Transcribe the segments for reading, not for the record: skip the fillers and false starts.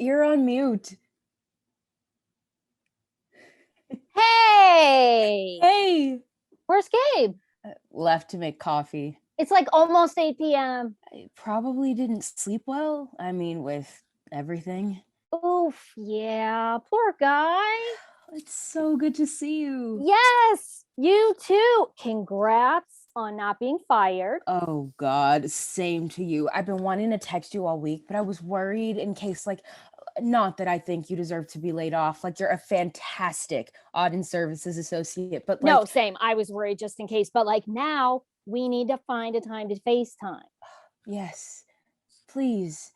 you're on mute. Hey! Hey! Where's Gabe? Left to make coffee. It's like almost 8 p.m. I probably didn't sleep well. I mean, with everything. Oof, yeah, poor guy. It's so good to see you. Yes, you too. Congrats on not being fired. Oh, God. Same to you. I've been wanting to text you all week, but I was worried in case, not that I think you deserve to be laid off. You're a fantastic audit services associate, but No, same. I was worried just in case, but now we need to find a time to FaceTime. Yes, please.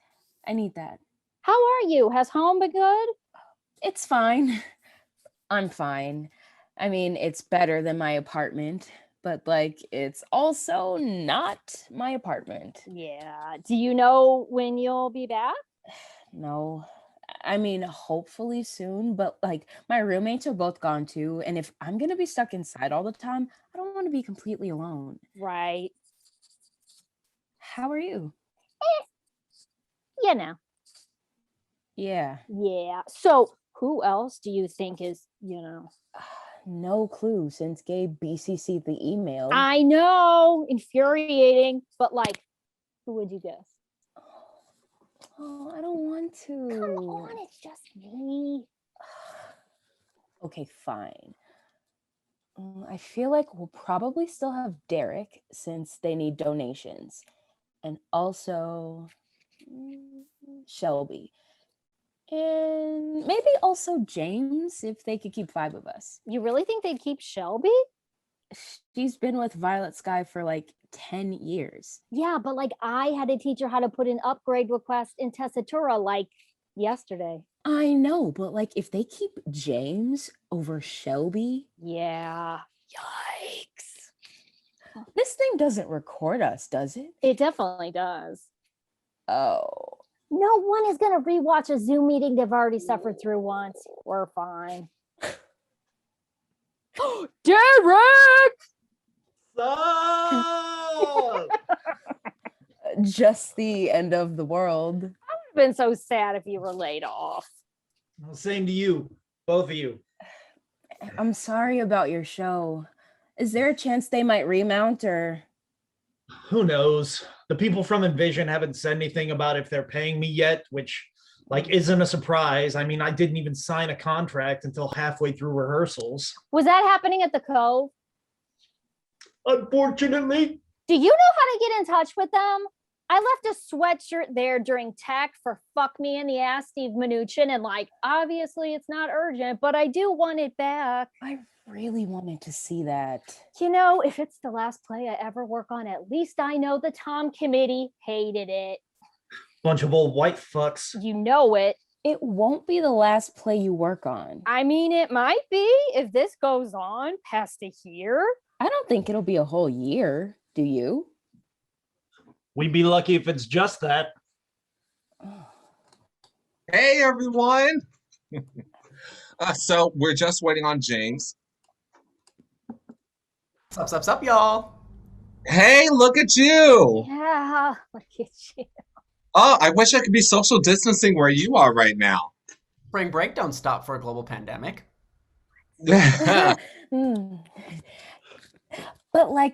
I need that. How are you? Has home been good? It's fine. I'm fine. I mean, it's better than my apartment, but it's also not my apartment. Yeah. Do you know when you'll be back? No. I mean, hopefully soon, but my roommates are both gone too, and if I'm gonna be stuck inside all the time, I don't want to be completely alone. Right. How are you? You know. Yeah. Yeah. So who else do you think is, No clue since Gabe BCC'd the email. I know, infuriating, but who would you guess? Oh, I don't want to. Come on, it's just me. Okay, fine. I feel like we'll probably still have Derek since they need donations. And also Shelby. And maybe also James if they could keep 5 of us. You really think they'd keep Shelby? She's been with Violet Sky for 10 years. Yeah, but I had to teach her how to put an upgrade request in Tessitura yesterday. I know, but if they keep James over Shelby. Yeah. Yikes. This thing doesn't record us, does it? It definitely does. Oh. No one is going to rewatch a Zoom meeting they've already suffered through once. We're fine. Derek! Stop! Just the end of the world. I would have been so sad if you were laid off. Well, same to you, both of you. I'm sorry about your show. Is there a chance they might remount or? Who knows? The people from Envision haven't said anything about if they're paying me yet, which isn't a surprise. I mean, I didn't even sign a contract until halfway through rehearsals. Was that happening at the Cove? Unfortunately. Do you know how to get in touch with them? I left a sweatshirt there during tech for fuck me in the ass Steve Mnuchin, and obviously it's not urgent, but I do want it back. I really wanted to see that. If it's the last play I ever work on, at least I know the Tom committee hated it. Bunch of old white fucks. You know it. It won't be the last play you work on. I mean, it might be if this goes on past a year. I don't think it'll be a whole year. Do you? We'd be lucky if it's just that. Hey, everyone. So we're just waiting on James. Sup, y'all. Hey, look at you. Yeah, look at you. Oh, I wish I could be social distancing where you are right now. Spring break don't stop for a global pandemic. But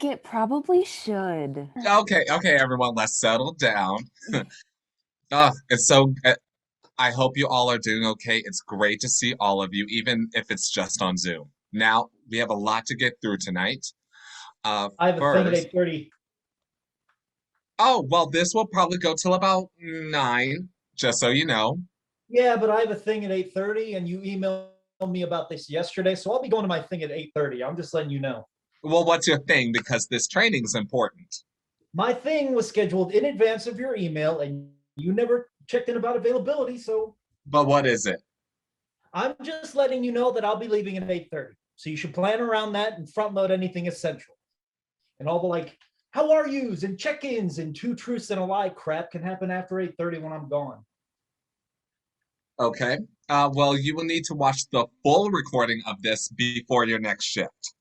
it probably should. Okay, everyone, let's settle down. It's so. I hope you all are doing okay. It's great to see all of you, even if it's just on Zoom. Now we have a lot to get through tonight. I have a thing at 8:30. Oh, well, this will probably go till about 9, just so you know. Yeah, but I have a thing at 8:30, and you emailed me about this yesterday, so I'll be going to my thing at 8:30. I'm just letting you know. Well, what's your thing? Because this training is important. My thing was scheduled in advance of your email, and you never checked in about availability, so. But what is it? I'm just letting you know that I'll be leaving at 8:30. So you should plan around that and front load anything essential. And all the how are yous and check-ins and 2 truths and a lie crap can happen after 8:30 when I'm gone. Okay. Well, you will need to watch the full recording of this before your next shift.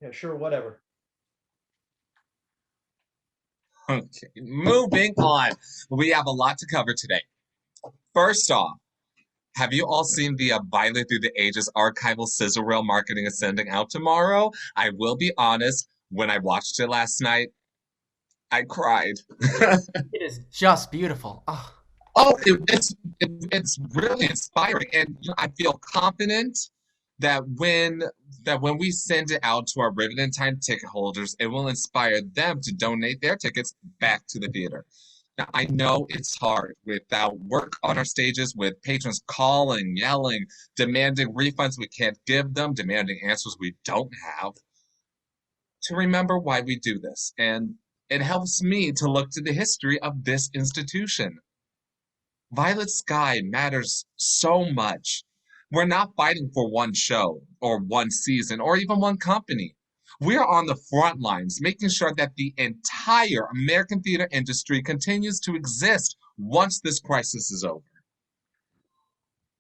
Yeah, sure, whatever. Okay, moving on. We have a lot to cover today. First off, have you all seen the Violet Through the Ages archival sizzle reel marketing ascending out tomorrow? I will be honest, when I watched it last night, I cried. It is just beautiful. Oh, Oh, it's really inspiring, and I feel confident that when we send it out to our Riveted Time ticket holders, it will inspire them to donate their tickets back to the theater. Now, I know it's hard without work on our stages, with patrons calling, yelling, demanding refunds we can't give them, demanding answers we don't have, to remember why we do this. And it helps me to look to the history of this institution. Violet Sky matters so much. We're not fighting for one show or one season or even one company. We're on the front lines, making sure that the entire American theater industry continues to exist once this crisis is over.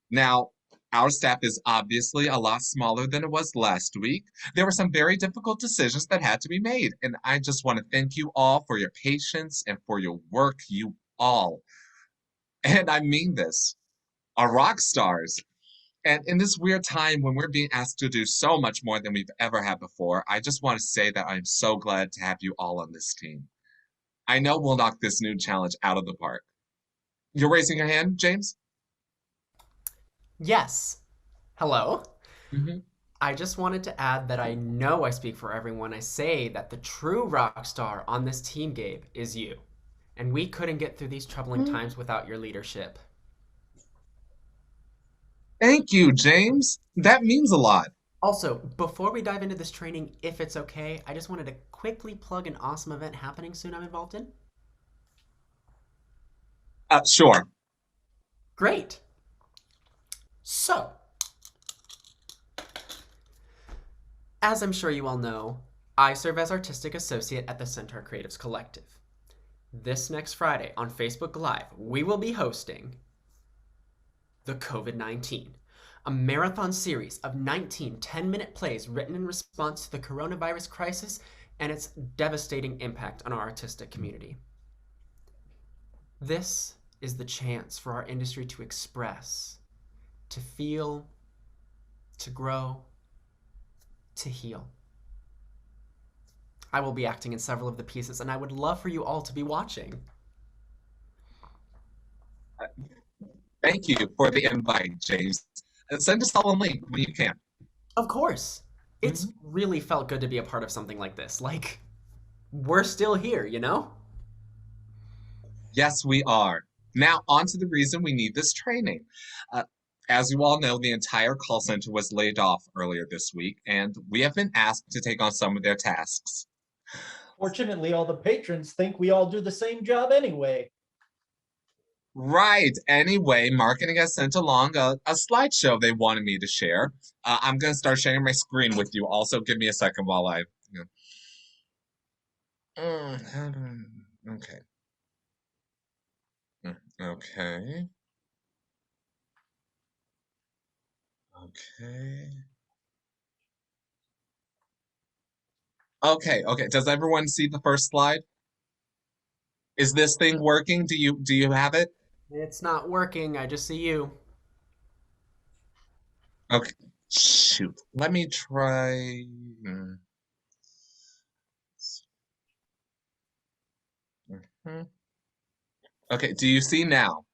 Now, our staff is obviously a lot smaller than it was last week. There were some very difficult decisions that had to be made, and I just want to thank you all for your patience and for your work, you all. And I mean this, are rock stars. And in this weird time when we're being asked to do so much more than we've ever had before, I just want to say that I'm so glad to have you all on this team. I know we'll knock this new challenge out of the park. You're raising your hand, James? yes. Hello? Mm-hmm. I just wanted to add that I know I speak for everyone. I say that the true rock star on this team, Gabe, is you. And we couldn't get through these troubling times without your leadership. Thank you, James. That means a lot. Also, before we dive into this training, if it's okay, I just wanted to quickly plug an awesome event happening soon I'm involved in. Sure. Great. So, as I'm sure you all know, I serve as Artistic Associate at the Centaur Creatives Collective. This next Friday on Facebook Live, we will be hosting the COVID-19, a marathon series of 19 10-minute plays written in response to the coronavirus crisis and its devastating impact on our artistic community. This is the chance for our industry to express, to feel, to grow, to heal. I will be acting in several of the pieces, and I would love for you all to be watching. Thank you for the invite, James. Send us all a link when you can. Of course. It's really felt good to be a part of something like this. Like, we're still here, you know? Yes, we are. Now, on to the reason we need this training. As you all know, the entire call center was laid off earlier this week, and we have been asked to take on some of their tasks. Fortunately, all the patrons think we all do the same job anyway. Right. Anyway, marketing has sent along a slideshow they wanted me to share. I'm going to start sharing my screen with you. Also, give me a second while I... Okay. Okay. Okay. Okay. Does everyone see the first slide? Is this thing working? Do you have it? It's not working. I just see you. Okay. Shoot. Let me try. Okay, do you see now?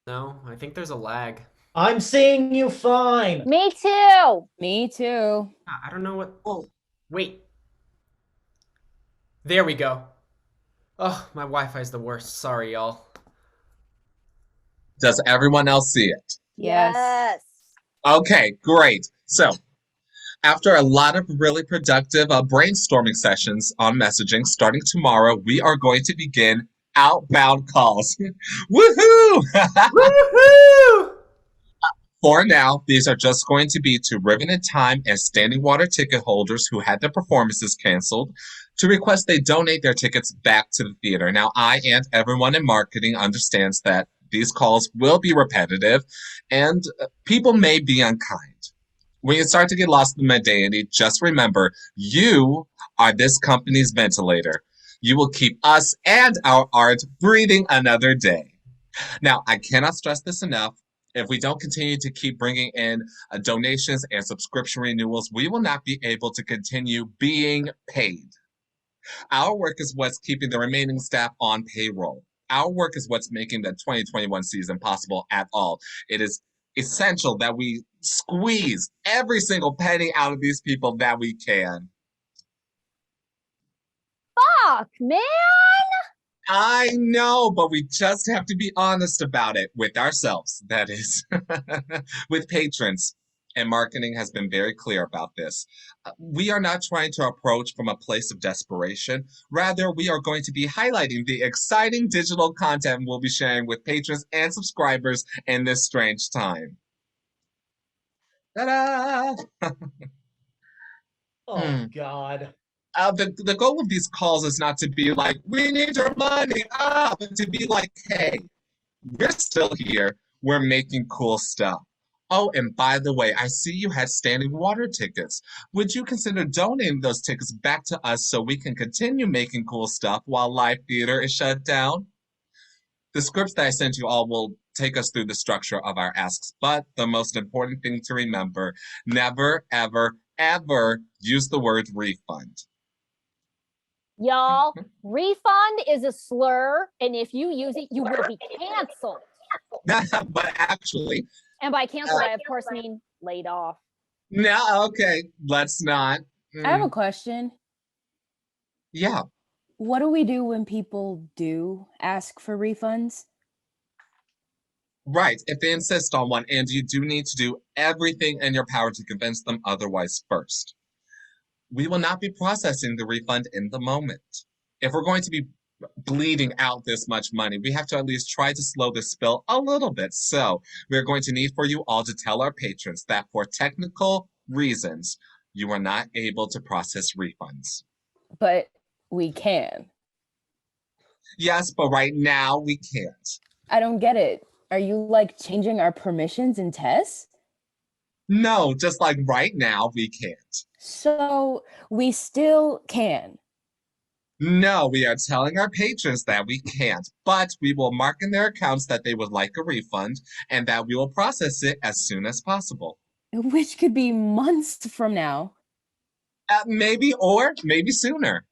No, I think there's a lag. I'm seeing you fine. Me too. Me too. I don't know what... Oh, wait. There we go. Oh, my Wi-Fi's the worst. Sorry, y'all. Does everyone else see it? Yes. Okay, great. So, after a lot of really productive brainstorming sessions on messaging, starting tomorrow, we are going to begin outbound calls. Woohoo! Woohoo! For now, these are just going to be to Riveted Time and Standing Water ticket holders who had their performances canceled to request they donate their tickets back to the theater. Now, I and everyone in marketing understands that these calls will be repetitive and people may be unkind. When you start to get lost in the mundanity, just remember, you are this company's ventilator. You will keep us and our art breathing another day. Now, I cannot stress this enough. If we don't continue to keep bringing in donations and subscription renewals, we will not be able to continue being paid. Our work is what's keeping the remaining staff on payroll. Our work is what's making the 2021 season possible at all. It is essential that we squeeze every single penny out of these people that we can. Fuck, man. I know, but we just have to be honest about it with ourselves, that is, with patrons. And marketing has been very clear about this. We are not trying to approach from a place of desperation. Rather, we are going to be highlighting the exciting digital content we'll be sharing with patrons and subscribers in this strange time. Ta-da! Oh God. The goal of these calls is not to be like, we need your money, but to be like, hey, we're still here. We're making cool stuff. Oh, and by the way, I see you had standing water tickets. Would you consider donating those tickets back to us so we can continue making cool stuff while live theater is shut down? The scripts that I sent you all will take us through the structure of our asks, but the most important thing to remember, never, ever, ever use the word refund. Y'all, refund is a slur, and if you use it, you will be canceled. But actually, And by canceled, I of course mean laid off. no, okay, let's not. I have a question. Yeah, What do we do when people do ask for refunds? right. If they insist on one, and you do need to do everything in your power to convince them otherwise first. We will not be processing the refund in the moment. If we're going to be bleeding out this much money, we have to at least try to slow the spill a little bit. So we're going to need for you all to tell our patrons that for technical reasons, you are not able to process refunds. But we can. Yes, but right now we can't. I don't get it. Are you like changing our permissions in tests? No, just like right now we can't. So we still can. No, we are telling our patrons that we can't, but we will mark in their accounts that they would like a refund and that we will process it as soon as possible. Which could be months from now. Maybe or maybe sooner.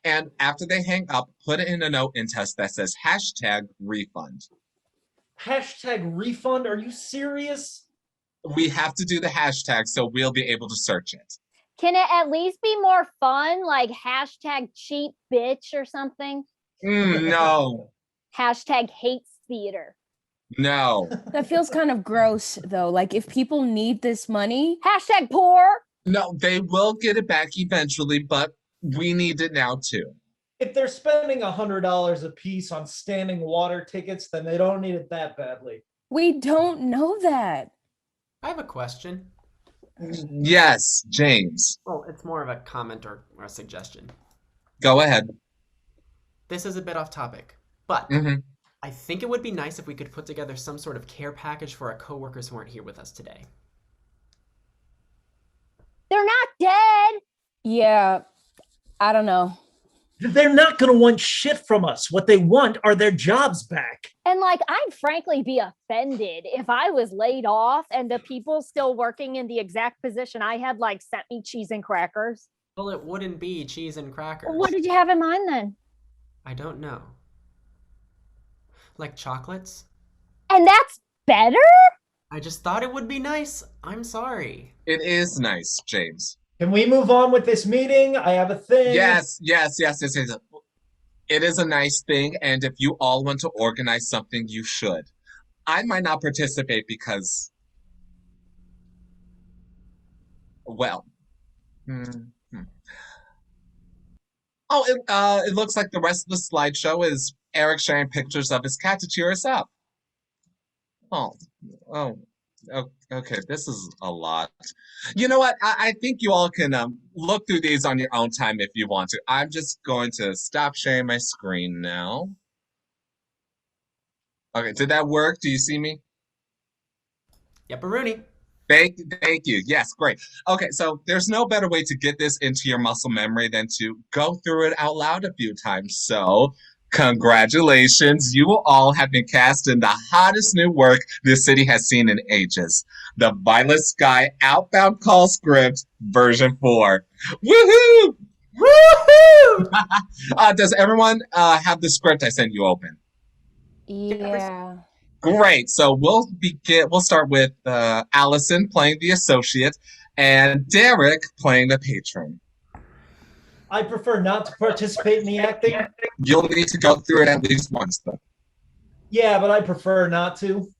And after they hang up, put it in a note in test that says hashtag refund. Hashtag refund? Are you serious? We have to do the hashtag so we'll be able to search it. Can it at least be more fun, like hashtag cheap bitch or something? No, Hashtag hates theater. no, That feels kind of gross, though. Like, if people need this money, Hashtag poor. no, they will get it back eventually, but we need it now too. If they're spending $100 a piece on standing water tickets, then they don't need it that badly. we don't know that. I have a question. Yes, James, Well, it's more of a comment or a suggestion. go ahead. This is a bit off topic, but Mhm. I think it would be nice if we could put together some sort of care package for our coworkers who aren't here with us today. They're not dead. Yeah, I don't know. They're not going to want shit from us. What they want are their jobs back. And like, I'd frankly be offended if I was laid off and the people still working in the exact position I had like sent me cheese and crackers. Well, it wouldn't be cheese and crackers. What did you have in mind then? I don't know. Like chocolates? And that's better? I just thought it would be nice. I'm sorry. It is nice, James. Can we move on with this meeting? I have a thing. Yes. It is a nice thing, and if you all want to organize something, you should. I might not participate because, well, Oh, it looks like the rest of the slideshow is Eric sharing pictures of his cat to cheer us up. Oh, oh, okay. This is a lot. You know what? I think you all can look through these on your own time if you want to. I'm just going to stop sharing my screen now. Okay, did that work? Do you see me? Yep-a-rooney. Thank you. Yes, great. Okay, so there's no better way to get this into your muscle memory than to go through it out loud a few times. So Congratulations, you all have been cast in the hottest new work this city has seen in ages. The Violet Sky Outbound Call Script version 4. Woohoo! Woohoo! Does everyone have the script I sent you open? Yeah. Great. So we'll begin. We'll start with Allison playing the associate and Derek playing the patron. I prefer not to participate in the acting. You'll need to go through it at least once, though. Yeah, but I prefer not to.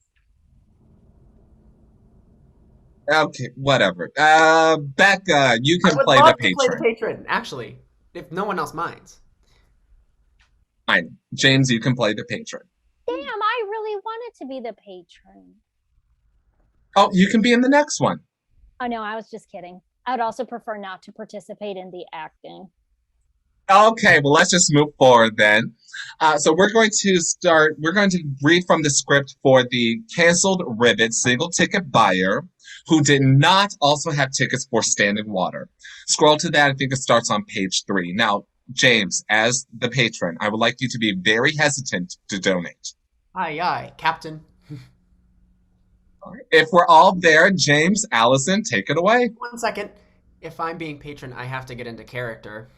Okay, whatever. Becca, you I can would play the love to play the patron. patron, actually, if no one else minds. Fine. James, you can play the patron. Damn, I really wanted to be the patron. Oh, you can be in the next one. Oh no, I was just kidding. I would also prefer not to participate in the acting. Okay, well, let's just move forward then. So we're going to start. We're going to read from the script for the canceled Rivet single ticket buyer who did not also have tickets for Standing Water. Scroll to that. I think it starts on page 3. Now, James, as the patron, I would like you to be very hesitant to donate. Aye, aye, Captain. All right. If we're all there, James, Allison, take it away. 1 second. If I'm being patron, I have to get into character.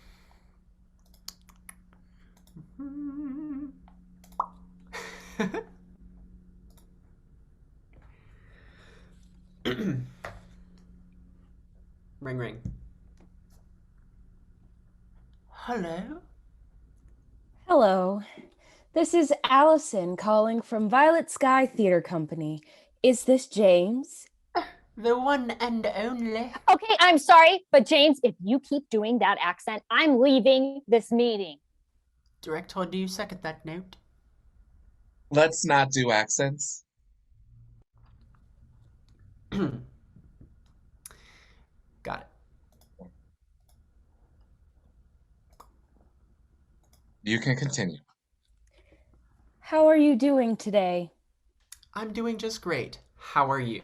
Ring, ring. Hello? Hello. This is Allison calling from Violet Sky Theater Company. Is this James? The one and only. Okay, I'm sorry, but James, if you keep doing that accent, I'm leaving this meeting. Director, do you second that note? Let's not do accents. Got it. You can continue. How are you doing today? I'm doing just great. How are you?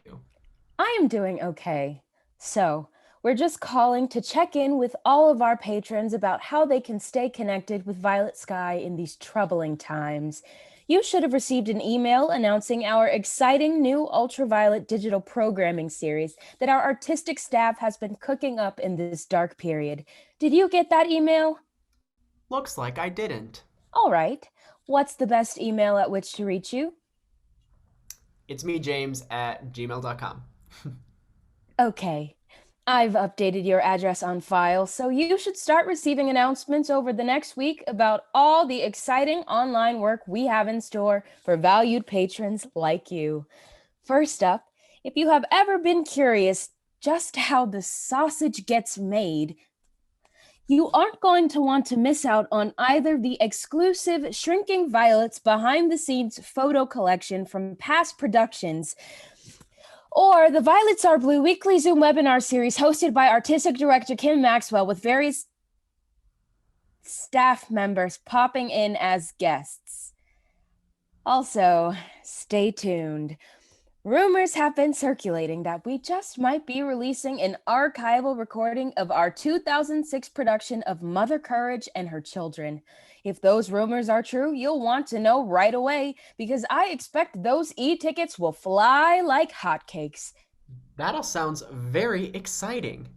I am doing okay. So, we're just calling to check in with all of our patrons about how they can stay connected with Violet Sky in these troubling times. You should have received an email announcing our exciting new ultraviolet digital programming series that our artistic staff has been cooking up in this dark period. Did you get that email? Looks like I didn't. All right. What's the best email at which to reach you? It's me, James, at gmail.com. Okay. I've updated your address on file, so you should start receiving announcements over the next week about all the exciting online work we have in store for valued patrons like you. First up, if you have ever been curious just how the sausage gets made, you aren't going to want to miss out on either the exclusive Shrinking Violets behind the scenes photo collection from past productions, or the Violets Are Blue weekly Zoom webinar series hosted by artistic director Kim Maxwell with various staff members popping in as guests. Also, stay tuned. Rumors have been circulating that we just might be releasing an archival recording of our 2006 production of Mother Courage and Her Children. If those rumors are true, you'll want to know right away because I expect those e-tickets will fly like hotcakes. That all sounds very exciting.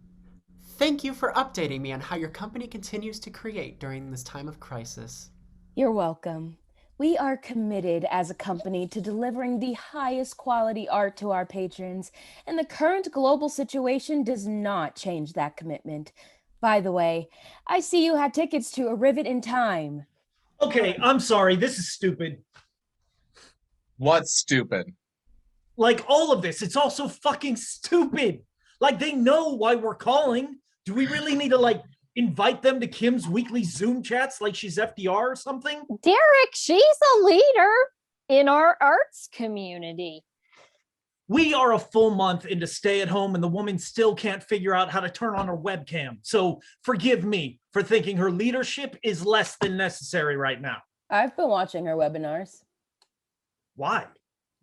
Thank you for updating me on how your company continues to create during this time of crisis. You're welcome. We are committed as a company to delivering the highest quality art to our patrons, and the current global situation does not change that commitment. By the way, I see you had tickets to A Rivet in Time. Okay, I'm sorry. This is stupid. What's stupid? Like all of this, it's all so fucking stupid. Like they know why we're calling. Do we really need to like invite them to Kim's weekly Zoom chats like she's FDR or something? Derek, she's a leader in our arts community. We are a full month into stay at home and the woman still can't figure out how to turn on her webcam. So forgive me for thinking her leadership is less than necessary right now. I've been watching her webinars Why?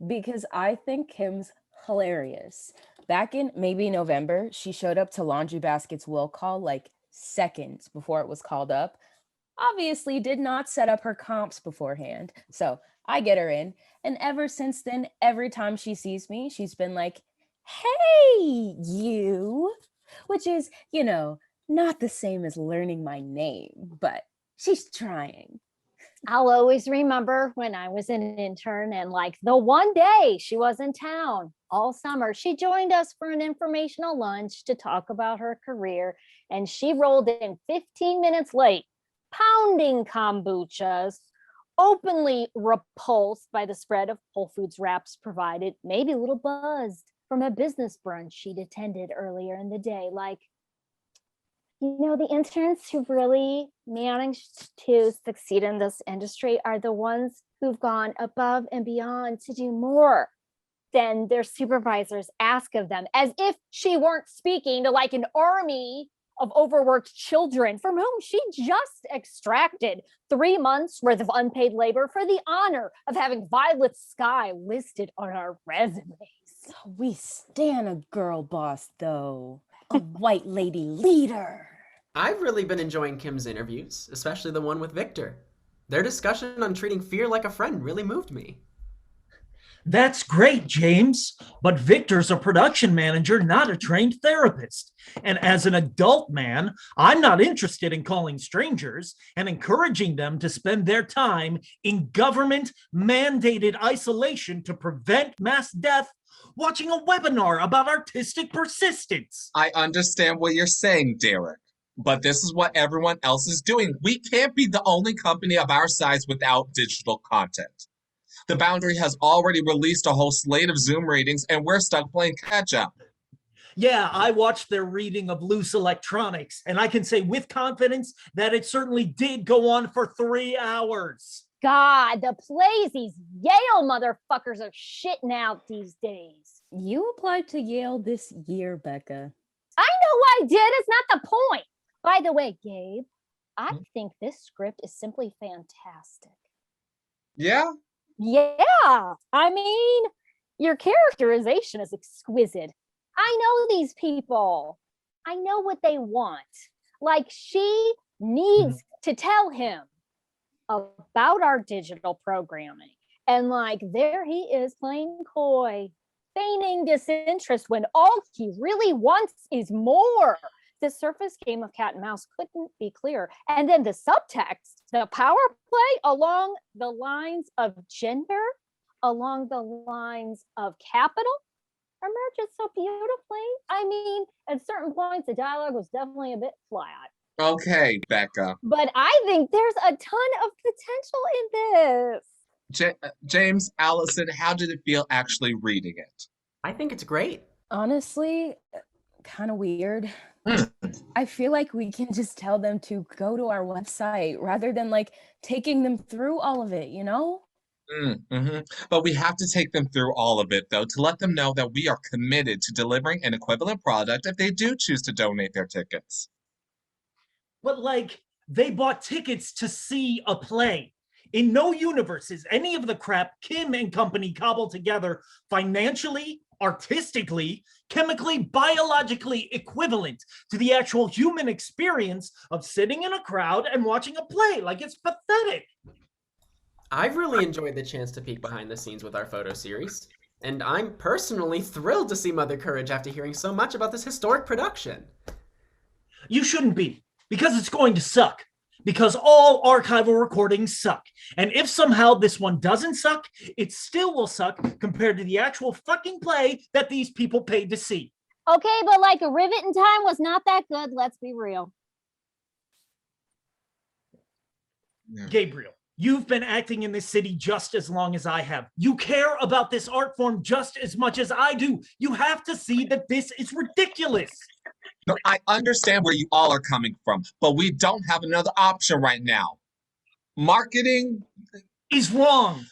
because I think Kim's hilarious. Back in maybe November, she showed up to Laundry Basket's will call like seconds before it was called up. obviously did not set up her comps beforehand. So I get her in. And ever since then, every time she sees me, she's been like, hey, you, which is, not the same as learning my name, but she's trying. I'll always remember when I was an intern and like the one day she was in town all summer, she joined us for an informational lunch to talk about her career. And she rolled in 15 minutes late, pounding kombuchas, openly repulsed by the spread of Whole Foods wraps provided, maybe a little buzzed from a business brunch she'd attended earlier in the day. Like, the interns who really managed to succeed in this industry are the ones who've gone above and beyond to do more than their supervisors ask of them, as if she weren't speaking to like an army of overworked children from whom she just extracted 3 months worth of unpaid labor for the honor of having Violet Sky listed on our resumes. We stan a girl boss, though. A white lady leader. I've really been enjoying Kim's interviews, especially the one with Victor. Their discussion on treating fear like a friend really moved me. That's great, James. But Victor's a production manager, not a trained therapist. And as an adult man, I'm not interested in calling strangers and encouraging them to spend their time in government mandated isolation to prevent mass death watching a webinar about artistic persistence. I understand what you're saying, Derek, but this is what everyone else is doing. We can't be the only company of our size without digital content. The Boundary has already released a whole slate of Zoom readings, and we're stuck playing catch up. Yeah, I watched their reading of Loose Electronics, and I can say with confidence that it certainly did go on for 3 hours. God, the plays these Yale motherfuckers are shitting out these days. You applied to Yale this year, Becca. I know I did. It's not the point. By the way, Gabe, I think this script is simply fantastic. Yeah? Yeah. I mean, your characterization is exquisite. I know these people. I know what they want. Like, she needs to tell him about our digital programming. And like, there he is playing coy, feigning disinterest when all he really wants is more. The surface game of cat and mouse couldn't be clearer. And then the subtext, the power play along the lines of gender, along the lines of capital, emerges so beautifully. I mean, at certain points, the dialogue was definitely a bit flat. Okay, Becca. But I think there's a ton of potential in this. James, Allison, how did it feel actually reading it? I think it's great. Honestly, kind of weird. I feel like we can just tell them to go to our website rather than like taking them through all of it, Mm-hmm. But we have to take them through all of it, though, to let them know that we are committed to delivering an equivalent product if they do choose to donate their tickets. But like, they bought tickets to see a play. In no universe is any of the crap Kim and company cobbled together financially, artistically, chemically, biologically equivalent to the actual human experience of sitting in a crowd and watching a play. Like, it's pathetic. I've really enjoyed the chance to peek behind the scenes with our photo series, and I'm personally thrilled to see Mother Courage after hearing so much about this historic production. You shouldn't be, because it's going to suck. Because all archival recordings suck. And if somehow this one doesn't suck, it still will suck compared to the actual fucking play that these people paid to see. Okay, but like a rivet in time was not that good. Let's be real. Gabriel, you've been acting in this city just as long as I have. You care about this art form just as much as I do. You have to see that this is ridiculous. No, I understand where you all are coming from, but we don't have another option right now. Marketing is wrong.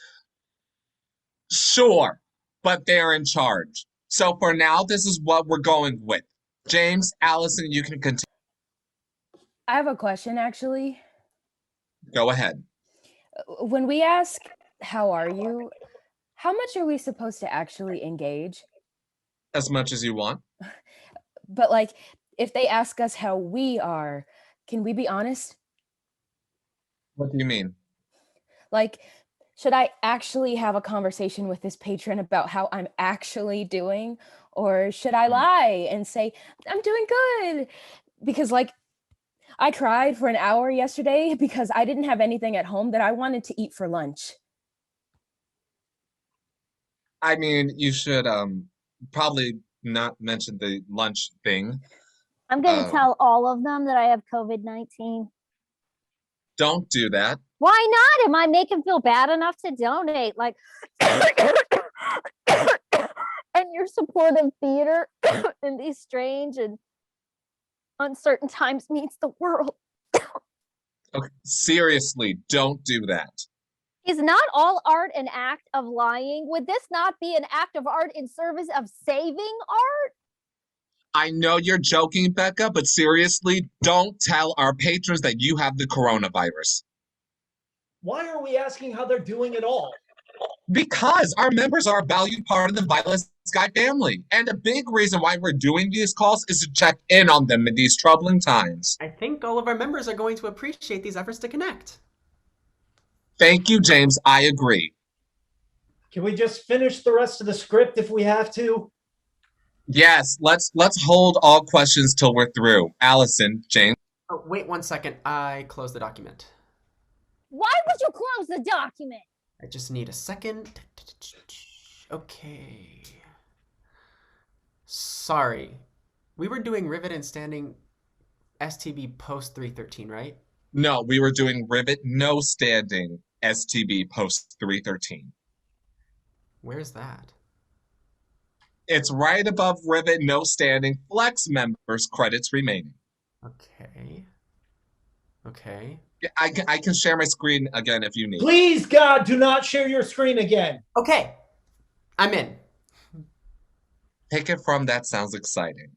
Sure, but they're in charge. So for now, this is what we're going with. James, Allison, you can continue. I have a question, actually. Go ahead. When we ask, how are you? How much are we supposed to actually engage? As much as you want. But like, if they ask us how we are, can we be honest? What do you mean? Like, should I actually have a conversation with this patron about how I'm actually doing? Or should I lie and say, I'm doing good? Because, like, I cried for an hour yesterday because I didn't have anything at home that I wanted to eat for lunch. I mean, you should probably not mention the lunch thing. I'm going to Um, tell all of them that I have COVID-19. don't do that. Why not? It might make him feel bad enough to donate. Like, and your support of theater in these strange and uncertain times means the world. Okay, seriously, don't do that. Is not all art an act of lying? Would this not be an act of art in service of saving art? I know you're joking, Becca, but seriously, don't tell our patrons that you have the coronavirus. Why are we asking how they're doing at all? Because our members are a valued part of the Violet Sky family. And a big reason why we're doing these calls is to check in on them in these troubling times. I think all of our members are going to appreciate these efforts to connect. Thank you, James. I agree. Can we just finish the rest of the script if we have to? Yes, let's hold all questions till we're through. Allison, James. Oh, wait 1 second. I closed the document. Why would you close the document? I just need a second. Okay. Sorry. We were doing Rivet and Standing STB post 313, right? No, we were doing Rivet No Standing STB post 313. Where's that? It's right above Rivet No Standing Flex members credits remaining. Okay. Okay. Yeah, I can share my screen again if you need. Please, God, do not share your screen again. Okay. I'm in. Take it from that sounds exciting.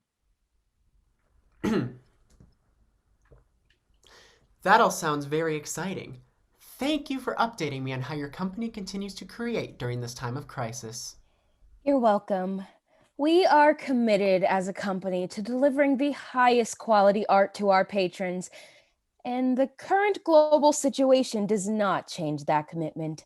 That all sounds very exciting. Thank you for updating me on how your company continues to create during this time of crisis. You're welcome. We are committed as a company to delivering the highest quality art to our patrons, and the current global situation does not change that commitment.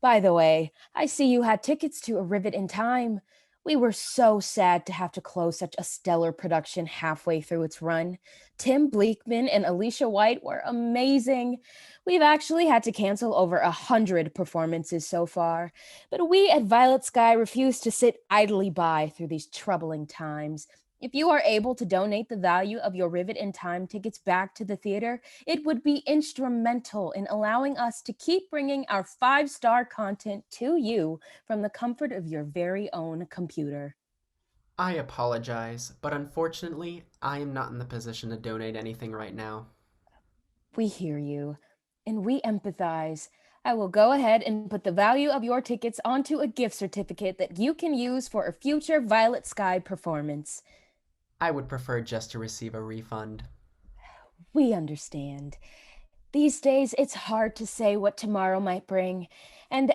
By the way, I see you had tickets to A Rivet in Time. We were so sad to have to close such a stellar production halfway through its run. Tim Bleekman and Alicia White were amazing. We've actually had to cancel over 100 performances so far, but we at Violet Sky refuse to sit idly by through these troubling times. If you are able to donate the value of your Rivet in Time tickets back to the theater, it would be instrumental in allowing us to keep bringing our 5-star content to you from the comfort of your very own computer. I apologize, but unfortunately, I am not in the position to donate anything right now. We hear you, and we empathize. I will go ahead and put the value of your tickets onto a gift certificate that you can use for a future Violet Sky performance. I would prefer just to receive a refund. We understand. These days, it's hard to say what tomorrow might bring, and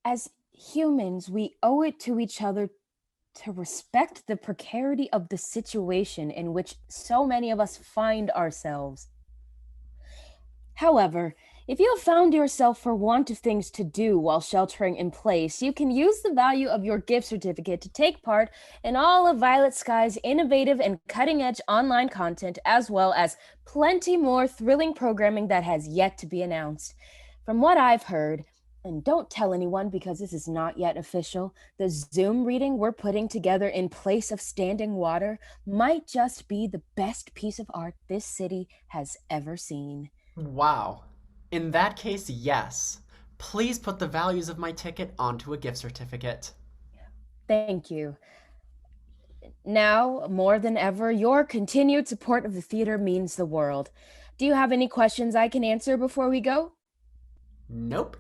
as humans, we owe it to each other to respect the precarity of the situation in which so many of us find ourselves. However, if you have found yourself for want of things to do while sheltering in place, you can use the value of your gift certificate to take part in all of Violet Sky's innovative and cutting-edge online content, as well as plenty more thrilling programming that has yet to be announced. From what I've heard, and don't tell anyone because this is not yet official, the Zoom reading we're putting together in place of standing water might just be the best piece of art this city has ever seen. Wow. In that case, yes. Please put the values of my ticket onto a gift certificate. Thank you. Now, more than ever, your continued support of the theater means the world. Do you have any questions I can answer before we go? Nope.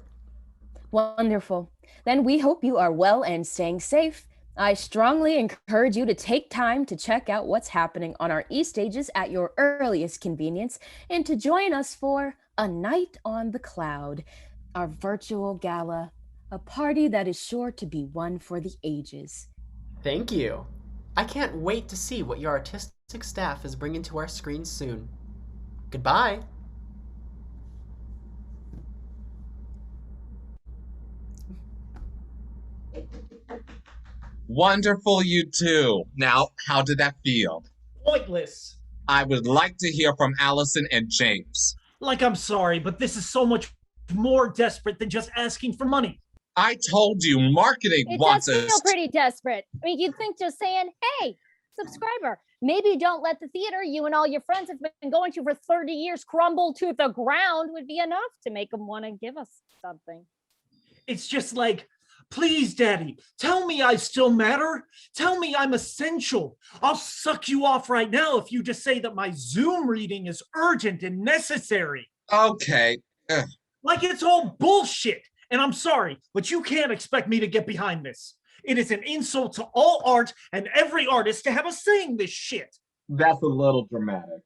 Wonderful. Then we hope you are well and staying safe. I strongly encourage you to take time to check out what's happening on our e-stages at your earliest convenience and to join us for A Night on the Cloud, our virtual gala, a party that is sure to be one for the ages. Thank you. I can't wait to see what your artistic staff is bringing to our screens soon. Goodbye. Wonderful, you too. Now, how did that feel? Pointless. I would like to hear from Allison and James. Like, I'm sorry, but this is so much more desperate than just asking for money. I told you, marketing It wants does feel us. pretty desperate. I mean, you'd think just saying, hey, subscriber, maybe don't let the theater you and all your friends have been going to for 30 years crumble to the ground would be enough to make them want to give us something. It's just like, please, Daddy, tell me I still matter. Tell me I'm essential. I'll suck you off right now if you just say that my Zoom reading is urgent and necessary. Okay. Ugh. Like it's all bullshit. And I'm sorry, but you can't expect me to get behind this. It is an insult to all art and every artist to have us saying this shit. That's a little dramatic.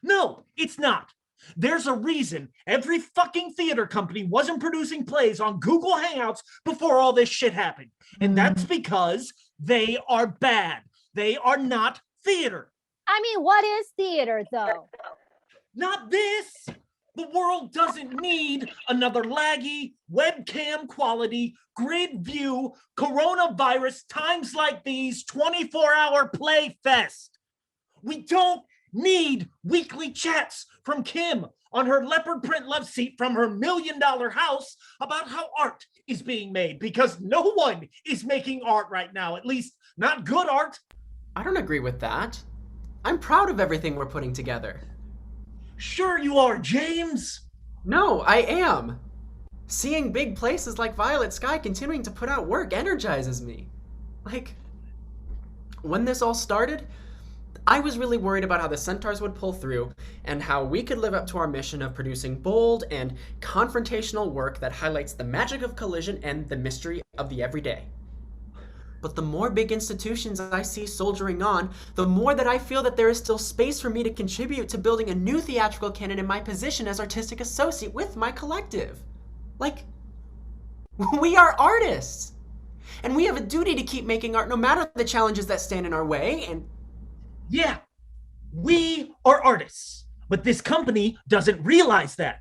No, it's not. There's a reason every fucking theater company wasn't producing plays on Google Hangouts before all this shit happened. And that's because they are bad. They are not theater. I mean, what is theater, though? Not this. The world doesn't need another laggy, webcam quality, grid view, coronavirus times like these 24-hour play fest. We don't need weekly chats from Kim on her leopard print love seat from her $1 million house about how art is being made, because no one is making art right now, at least not good art. I don't agree with that. I'm proud of everything we're putting together. Sure you are, James. No, I am. Seeing big places like Violet Sky continuing to put out work energizes me. Like, when this all started, I was really worried about how the Centaurs would pull through and how we could live up to our mission of producing bold and confrontational work that highlights the magic of collision and the mystery of the everyday. But the more big institutions I see soldiering on, the more that I feel that there is still space for me to contribute to building a new theatrical canon in my position as artistic associate with my collective. Like, we are artists! And we have a duty to keep making art no matter the challenges that stand in our way, and yeah, we are artists, but this company doesn't realize that.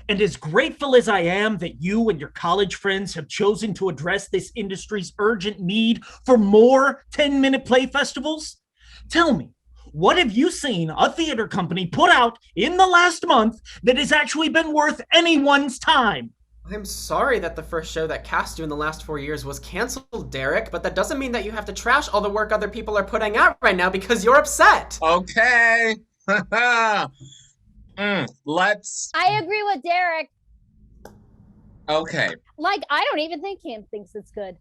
And as grateful as I am that you and your college friends have chosen to address this industry's urgent need for more 10-minute play festivals, tell me, what have you seen a theater company put out in the last month that has actually been worth anyone's time? I'm sorry that the first show that cast you in the last 4 years was canceled, Derek, but that doesn't mean that you have to trash all the work other people are putting out right now because you're upset. Okay. Let's. I agree with Derek. Okay. Like, I don't even think Kim thinks it's good.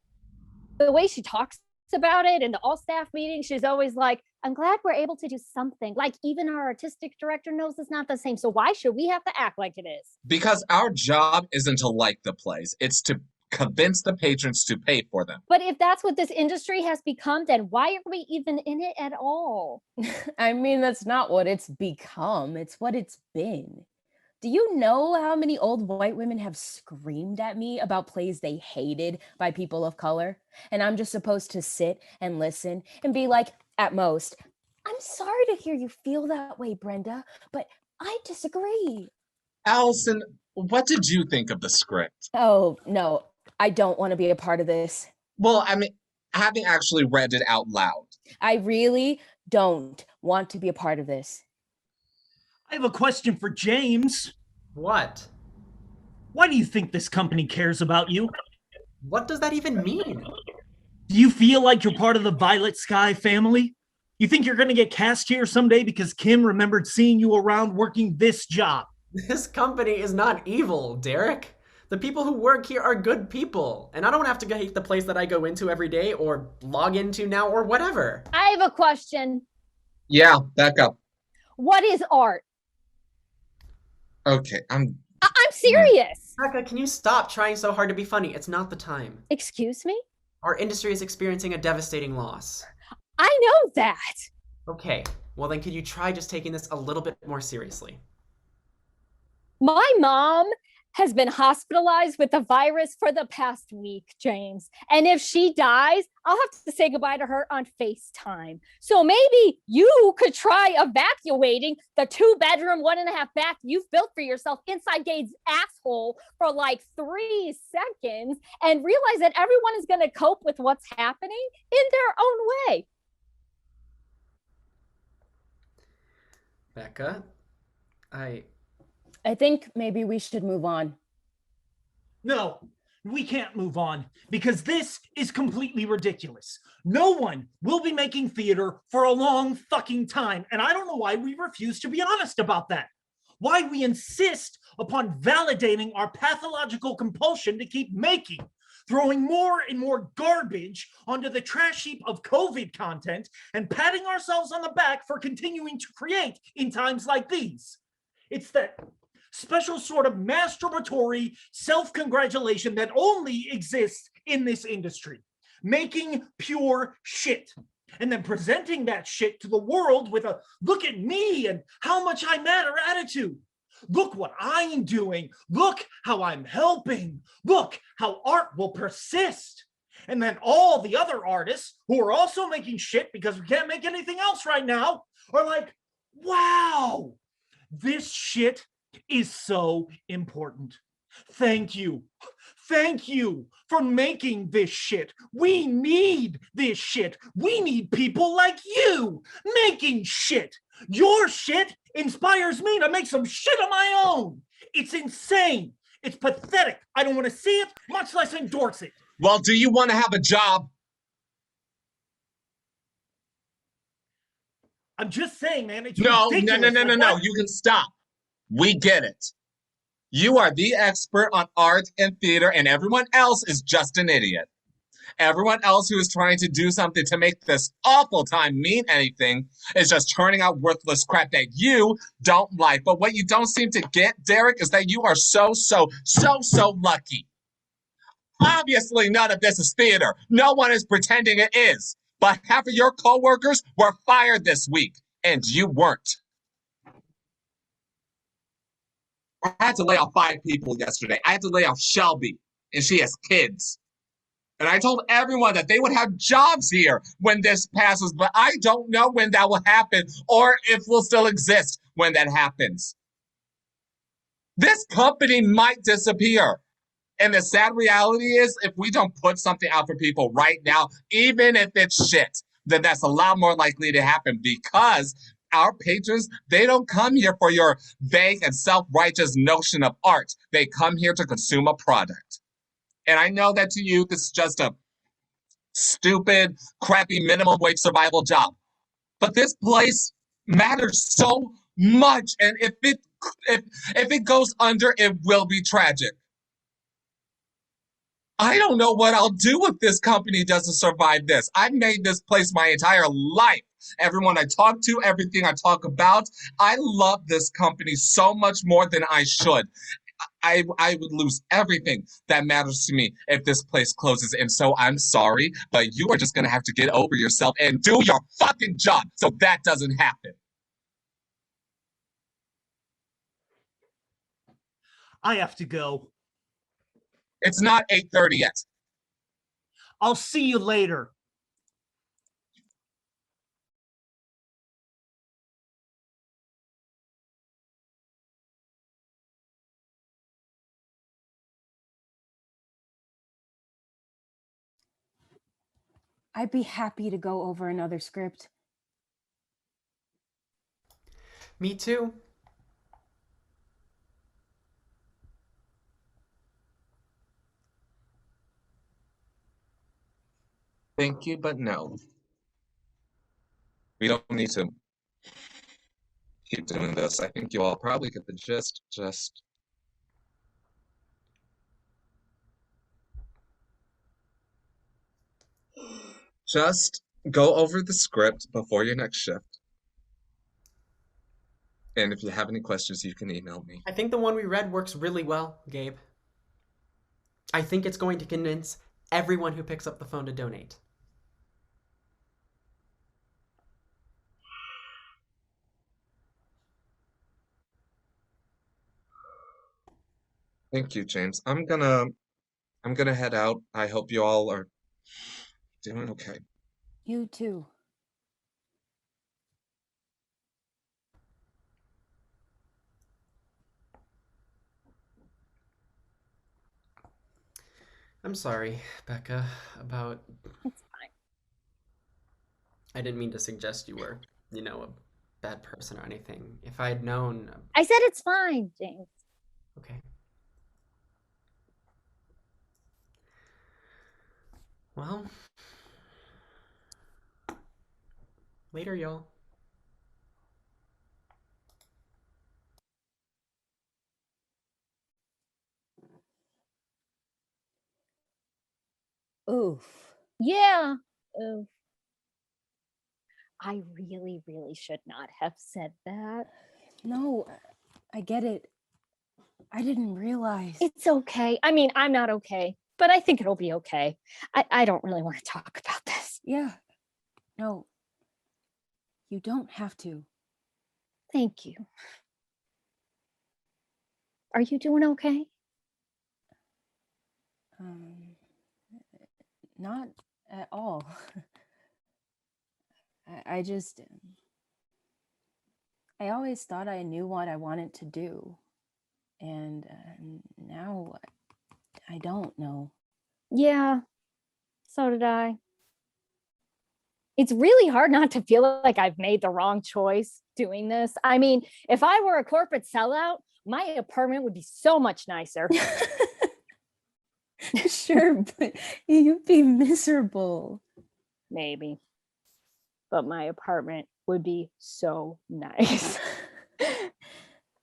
The way she talks about it in the all staff meetings, she's always like, I'm glad we're able to do something. Like, even our artistic director knows it's not the same. So why should we have to act like it is? Because our job isn't to like the plays, it's to convince the patrons to pay for them. But if that's what this industry has become, then why are we even in it at all? I mean, that's not what it's become. It's what it's been. Do you know how many old white women have screamed at me about plays they hated by people of color? And I'm just supposed to sit and listen and be like, at most, I'm sorry to hear you feel that way, Brenda, but I disagree. Allison, what did you think of the script? Oh, no, I don't want to be a part of this. Well, I mean, having actually read it out loud. I really don't want to be a part of this. I have a question for James. What? Why do you think this company cares about you? What does that even mean? Do you feel like you're part of the Violet Sky family? You think you're going to get cast here someday because Kim remembered seeing you around working this job? This company is not evil, Derek. The people who work here are good people, and I don't have to hate the place that I go into every day or log into now or whatever. I have a question. Yeah, back up. What is art? Okay, I'm serious. Becca, can you stop trying so hard to be funny? It's not the time. Excuse me? Our industry is experiencing a devastating loss. I know that. Okay, well then could you try just taking this a little bit more seriously? My mom has been hospitalized with the virus for the past week, James. And if she dies, I'll have to say goodbye to her on FaceTime. So maybe you could try evacuating the 2-bedroom, 1.5 bath you've built for yourself inside Gabe's asshole for like 3 seconds and realize that everyone is going to cope with what's happening in their own way. Becca, I think maybe we should move on. No, we can't move on because this is completely ridiculous. No one will be making theater for a long fucking time. And I don't know why we refuse to be honest about that. Why we insist upon validating our pathological compulsion to keep making, throwing more and more garbage onto the trash heap of COVID content and patting ourselves on the back for continuing to create in times like these. It's that special sort of masturbatory self-congratulation that only exists in this industry. Making pure shit and then presenting that shit to the world with a look at me and how much I matter attitude. Look what I'm doing. Look how I'm helping. Look how art will persist. And then all the other artists who are also making shit because we can't make anything else right now are like, wow, this shit is so important. Thank you. Thank you for making this shit. We need this shit. We need people like you making shit. Your shit inspires me to make some shit of my own. It's insane. It's pathetic. I don't want to see it, much less endorse it. Well, do you want to have a job? I'm just saying, man, it's No, ridiculous. no. You can stop. We get it. You are the expert on art and theater, and everyone else is just an idiot. Everyone else who is trying to do something to make this awful time mean anything is just turning out worthless crap that you don't like. But what you don't seem to get, Derek, is that you are so lucky. Obviously, none of this is theater. No one is pretending it is. But half of your coworkers were fired this week, and you weren't. I had to lay off 5 people yesterday. I had to lay off Shelby, and she has kids. And I told everyone that they would have jobs here when this passes, but I don't know when that will happen or if we'll still exist when that happens. This company might disappear. And the sad reality is, if we don't put something out for people right now, even if it's shit, then that's a lot more likely to happen because our patrons, they don't come here for your vague and self-righteous notion of art. They come here to consume a product. And I know that to you, this is just a stupid, crappy minimum wage survival job. But this place matters so much. And if it goes under, it will be tragic. I don't know what I'll do if this company doesn't survive this. I've made this place my entire life. Everyone I talk to, everything I talk about, I love this company so much more than I should. I would lose everything that matters to me if this place closes. And so I'm sorry, but you are just going to have to get over yourself and do your fucking job so that doesn't happen. I have to go. It's not 8:30 yet. I'll see you later. I'd be happy to go over another script. Me too. Thank you, but no. We don't need to keep doing this. I think you all probably get the gist. Just go over the script before your next shift. And if you have any questions, you can email me. I think the one we read works really well, Gabe. I think it's going to convince everyone who picks up the phone to donate. Thank you, James. I'm gonna head out. I hope you all are doing okay. You too. I'm sorry, Becca, about. It's fine. I didn't mean to suggest you were, a bad person or anything. If I had known. I said it's fine, James. Okay. Well, later, y'all. Oof. Yeah. I really, really should not have said that. No, I get it. I didn't realize. It's okay. I mean, I'm not okay, but I think it'll be okay. I don't really want to talk about this. Yeah. No. You don't have to. Thank you. Are you doing okay? Not at all. I just. I always thought I knew what I wanted to do. And now I don't know. Yeah, so did I. It's really hard not to feel like I've made the wrong choice doing this. I mean, if I were a corporate sellout, my apartment would be so much nicer. Sure, but you'd be miserable. Maybe. But my apartment would be so nice.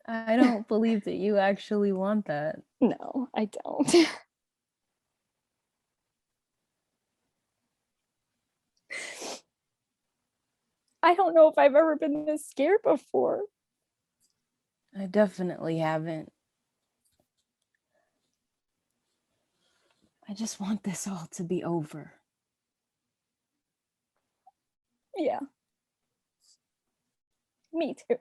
I don't believe that you actually want that. No, I don't. I don't know if I've ever been this scared before. I definitely haven't. I just want this all to be over. Yeah. Me too.